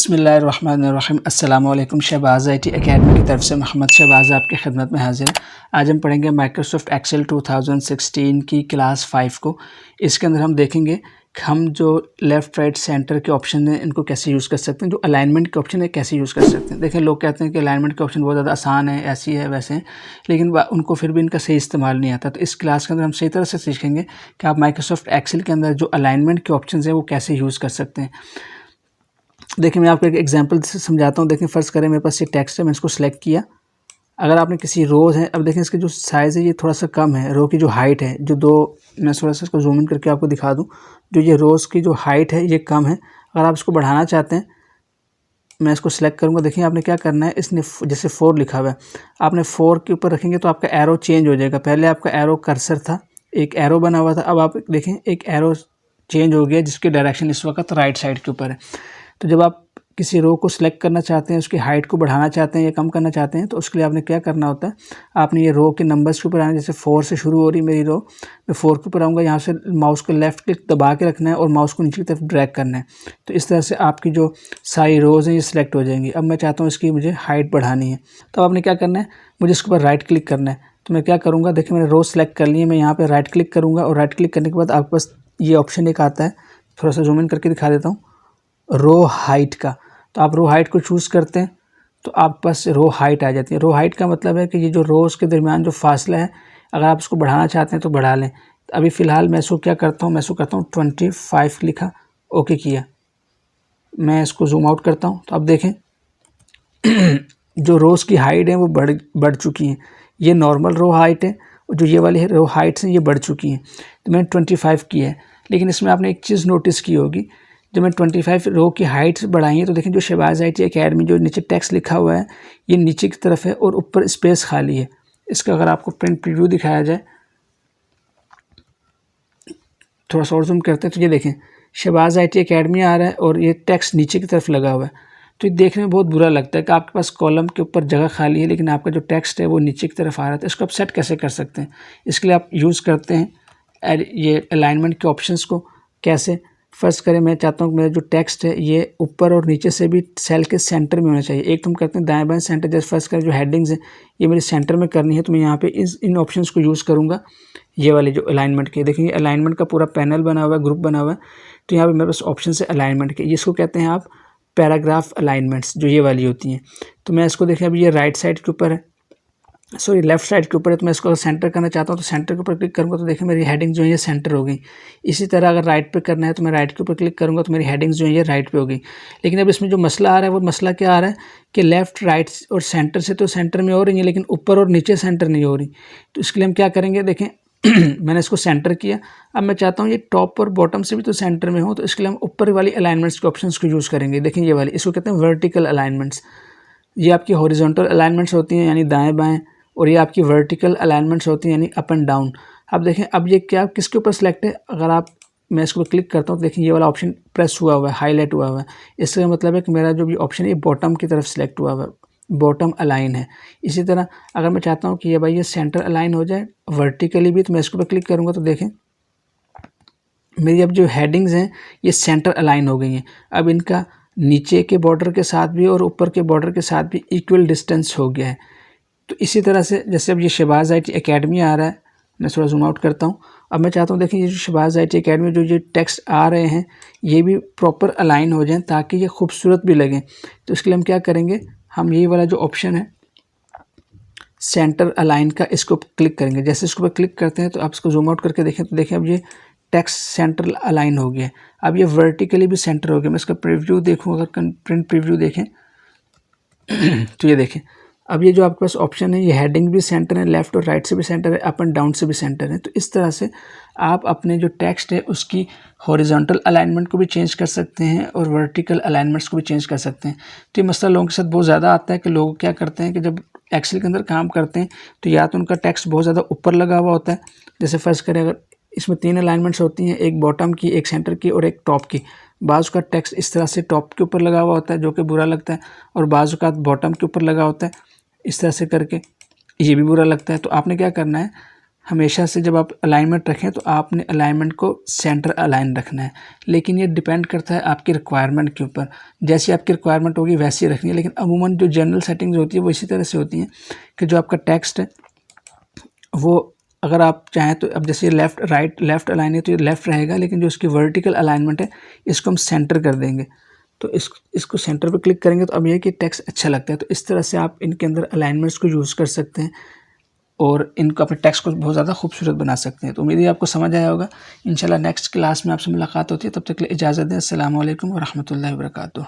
बिस्मिल्लाहिर्रहमानिर्रहीम। अस्सलाम वालेकुम। शहबाज़ IT एकेडमी की तरफ से मोहम्मद शहबाज़ आपकी खिदमत में हाजिर है। आज हम पढ़ेंगे माइक्रोसॉफ्ट एक्सेल 2016 की क्लास 5 को। इसके अंदर हम देखेंगे कि हम जो लेफ़्ट राइट सेंटर के ऑप्शन हैं इनको कैसे यूज़ कर सकते हैं, जो अलाइनमेंट के ऑप्शन है कैसे यूज़ कर सकते हैं। देखिए, लोग कहते हैं कि अलाइनमेंट के ऑप्शन बहुत ज़्यादा आसान है, ऐसी है वैसे हैं, लेकिन उनको फिर भी इनका सही इस्तेमाल नहीं आता। तो इस क्लास के अंदर हम सही तरह से सीखेंगे कि आप माइक्रोसॉफ्ट एक्सेल के अंदर जो अलाइनमेंट के ऑप्शन हैं वो कैसे यूज़ कर सकते हैं। देखिए, मैं आपको एक एग्जांपल से समझाता हूँ। देखिए, फ़र्ज़ करें मेरे पास ये टेक्स्ट है, मैंने इसको सेलेक्ट किया। अगर आपने किसी रोज़ है, अब देखें इसके जो साइज़ है ये थोड़ा सा कम है, रो की जो हाइट है जो दो, मैं थोड़ा सा इसको जूम इन करके आपको दिखा दूँ। जो ये रोज़ की जो हाइट है ये कम है। अगर आप इसको बढ़ाना चाहते हैं, मैं इसको सेलेक्ट करूँगा। देखिए, आपने क्या करना है, इसने जैसे 4 लिखा हुआ है, आपने 4 के ऊपर रखेंगे तो आपका एरो चेंज हो जाएगा। पहले आपका एरो कर्सर था, एक एरो बना हुआ था, अब आप देखें एक एरो चेंज हो गया जिसकी डायरेक्शन इस वक्त राइट साइड के ऊपर है। तो जब आप किसी रो को सिलेक्ट करना चाहते हैं, उसकी हाइट को बढ़ाना चाहते हैं या कम करना चाहते हैं, तो उसके लिए आपने क्या करना होता है, आपने ये रो के नंबर्स के ऊपर आना। जैसे 4 से शुरू हो रही मेरी रो, मैं 4 के ऊपर आऊँगा, यहाँ से माउस को लेफ़्ट क्लिक दबा के रखना है और माउस को नीचे की तरफ ड्रैग करना है। तो इस तरह से आपकी जो सारी रोज़ हैं ये सिलेक्ट हो जाएंगी। अब मैं चाहता हूँ इसकी मुझे हाइट बढ़ानी है, तो आपने क्या करना है, मुझे इसके ऊपर राइट क्लिक करना है। तो मैं क्या करूँगा, देखिए मैंने रो सेलेक्ट कर ली है, मैं यहाँ पर राइट क्लिक करूँगा और राइट क्लिक करने के बाद आपके पास ये ऑप्शन एक आता है, थोड़ा सा जूम इन करके दिखा देता हूँ, रो हाइट का। तो आप रो हाइट को चूज़ करते हैं तो आपके पास रो हाइट आ जाती है। रो हाइट का मतलब है कि ये जो रोज़ के दरमियान जो फासला है, अगर आप इसको बढ़ाना चाहते हैं तो बढ़ा लें। अभी फ़िलहाल मैं इसको क्या करता हूँ, मैं इसको करता हूँ 25 लिखा, ओके किया। मैं इसको जूम आउट करता हूँ तो अब देखें जो रोज़ की हाइट है वो बढ़ चुकी हैं। ये नॉर्मल रो हाइट है और जो ये वाली रो हाइट्स हैं ये बढ़ चुकी हैं। तो मैंने 25 किया है, लेकिन इसमें आपने एक चीज़ नोटिस की होगी, जब मैं 25 रो की हाइट्स बढ़ाई है तो देखें जो शहबाज़ IT एकेडमी जो नीचे टेक्स्ट लिखा हुआ है ये नीचे की तरफ है और ऊपर स्पेस खाली है। इसका अगर आपको प्रिंट प्रीव्यू दिखाया जाए, थोड़ा सा और जूम करते हैं, तो ये देखें शहबाज़ IT एकेडमी आ रहा है और ये टेक्स्ट नीचे की तरफ लगा हुआ है। तो ये देखने में बहुत बुरा लगता है कि आपके पास कॉलम के ऊपर जगह खाली है लेकिन आपका जो टेक्स्ट है वो नीचे की तरफ आ रहा है। तो इसको आप सेट कैसे कर सकते हैं, इसके लिए आप यूज़ करते हैं ये अलाइनमेंट के ऑप्शंस को। कैसे, फ़र्ज़ करें मैं चाहता हूँ कि मेरा जो टेक्स्ट है ये ऊपर और नीचे से भी सेल के सेंटर में होना चाहिए। एक तो हम करते हैं दाएं बाएं सेंटर, जैसे फ़र्ज़ करें जो हेडिंग्स हैं ये मेरे सेंटर में करनी है, तो मैं यहाँ पे इन ऑप्शंस को यूज़ करूँगा। ये वाले जो अलाइनमेंट के, देखिए अलाइनमेंट का पूरा पैनल बना हुआ है, ग्रुप बना हुआ है। तो यहाँ पर मेरे पास ऑप्शन है अलाइनमेंट के, इसको कहते हैं आप पैराग्राफ अलाइनमेंट्स, जो ये वाली होती हैं। तो मैं इसको देखें, अभी ये राइट साइड के ऊपर है, सॉरी लेफ़्ट साइड के ऊपर है, तो मैं इसको अगर सेंटर करना चाहता हूँ तो सेंटर के ऊपर क्लिक करूँगा तो देखिए मेरी हेडिंग जो है ये सेंटर हो गई। इसी तरह अगर राइट पे करना है तो मैं राइट के ऊपर क्लिक करूँगा तो मेरी हेडिंग्स जो है ये राइट पे हो गई। लेकिन अब इसमें जो मसला आ रहा है वो मसला क्या आ रहा है कि लेफ़्ट राइट और सेंटर से तो सेंटर में हो रही है लेकिन ऊपर और नीचे सेंटर नहीं हो रही। तो इसके लिए हम क्या करेंगे, देखें मैंने इसको सेंटर किया, अब मैं चाहता हूँ ये टॉप और बॉटम से भी तो सेंटर में हो, तो इसके लिए हम ऊपर वाली अलाइनमेंट्स के ऑप्शंस को यूज़ करेंगे। देखें ये वाली, इसको कहते हैं वर्टिकल अलाइनमेंट्स। ये आपकी हॉरिजॉन्टल अलाइनमेंट्स होती हैं यानी दाएं बाएं, और ये आपकी वर्टिकल अलाइनमेंट्स होती हैं यानी अप एंड डाउन। अब देखें, अब ये क्या किसके ऊपर सेलेक्ट है, अगर आप मैं इसको क्लिक करता हूँ तो देखिए ये वाला ऑप्शन प्रेस हुआ हुआ है, हाईलाइट हुआ हुआ है। इसका मतलब है कि मेरा जो भी ऑप्शन है ये बॉटम की तरफ सेलेक्ट हुआ हुआ है, बॉटम अलाइन है। इसी तरह अगर मैं चाहता हूँ कि ये भाई ये सेंटर अलाइन हो जाए वर्टिकली भी, तो मैं इसके ऊपर क्लिक करूँगा तो देखें मेरी अब जो हेडिंग्स हैं ये सेंटर अलाइन हो गई हैं। अब इनका नीचे के बॉर्डर के साथ भी और ऊपर के बॉर्डर के साथ भी इक्वल डिस्टेंस हो गया है। तो इसी तरह से जैसे अब ये शहबाज़ IT एकेडमी आ रहा है, मैं थोड़ा जूम आउट करता हूँ। अब मैं चाहता हूँ देखिए ये जो शहबाज़ IT एकेडमी जो ये टेक्स्ट आ रहे हैं ये भी प्रॉपर अलाइन हो जाएं ताकि ये खूबसूरत भी लगें। तो इसके लिए हम क्या करेंगे, हम ये वाला जो ऑप्शन है सेंटर अलाइन का, इसको क्लिक करेंगे। जैसे इसको क्लिक करते हैं तो आप इसको जूम आउट करके देखें तो देखें अब ये टेक्स्ट सेंटर अलाइन हो गया। अब ये वर्टिकली भी सेंटर हो गया। मैं इसका प्रीव्यू देखूँ, अगर प्रिंट प्रीव्यू देखें तो ये देखें अब ये जो आपके पास ऑप्शन है ये हेडिंग भी सेंटर है, लेफ़्ट और राइट से भी सेंटर है, अप एंड डाउन से भी सेंटर है। तो इस तरह से आप अपने जो टेक्स्ट है उसकी हॉरिजॉन्टल अलाइनमेंट को भी चेंज कर सकते हैं और वर्टिकल अलाइनमेंट्स को भी चेंज कर सकते हैं। तो ये मसला लोगों के साथ बहुत ज़्यादा आता है कि लोग क्या करते हैं कि जब एक्सेल के अंदर काम करते हैं तो या तो उनका टेक्स्ट बहुत ज़्यादा ऊपर लगा हुआ होता है, जैसे फ़र्ज़ करें अगर इसमें 3 अलाइनमेंट्स होती हैं, एक बॉटम की, एक सेंटर की और एक टॉप की। बाज़ का टेक्स्ट इस तरह से टॉप के ऊपर लगा हुआ होता है जो कि बुरा लगता है, और बाज़ का बॉटम के ऊपर लगा होता है इस तरह से करके, ये भी बुरा लगता है। तो आपने क्या करना है, हमेशा से जब आप अलाइनमेंट रखें तो आपने अलाइनमेंट को सेंटर अलाइन रखना है, लेकिन ये डिपेंड करता है आपकी रिक्वायरमेंट के ऊपर। जैसी आपकी रिक्वायरमेंट होगी वैसी रखनी है, लेकिन अमूमन जो जनरल सेटिंग्स होती है वो इसी तरह से होती हैं कि जो आपका टेक्स्ट है वो अगर आप चाहें तो अब जैसे लेफ़्ट अलाइन है तो ये लेफ़्ट रहेगा, लेकिन जो इसकी वर्टिकल अलाइनमेंट है इसको हम सेंटर कर देंगे। तो इसको सेंटर पे क्लिक करेंगे तो अब ये है कि टेक्स्ट अच्छा लगता है। तो इस तरह से आप इनके अंदर अलाइनमेंट्स को यूज़ कर सकते हैं और इनको अपने टेक्स्ट को बहुत ज़्यादा खूबसूरत बना सकते हैं। तो उम्मीद है आपको समझ आया होगा। इंशाल्लाह नेक्स्ट क्लास में आपसे मुलाकात होती है, तब तक के लिए इजाज़त दें। अस्सलामु अलैकुम व रहमतुल्लाहि व बरकातुहू।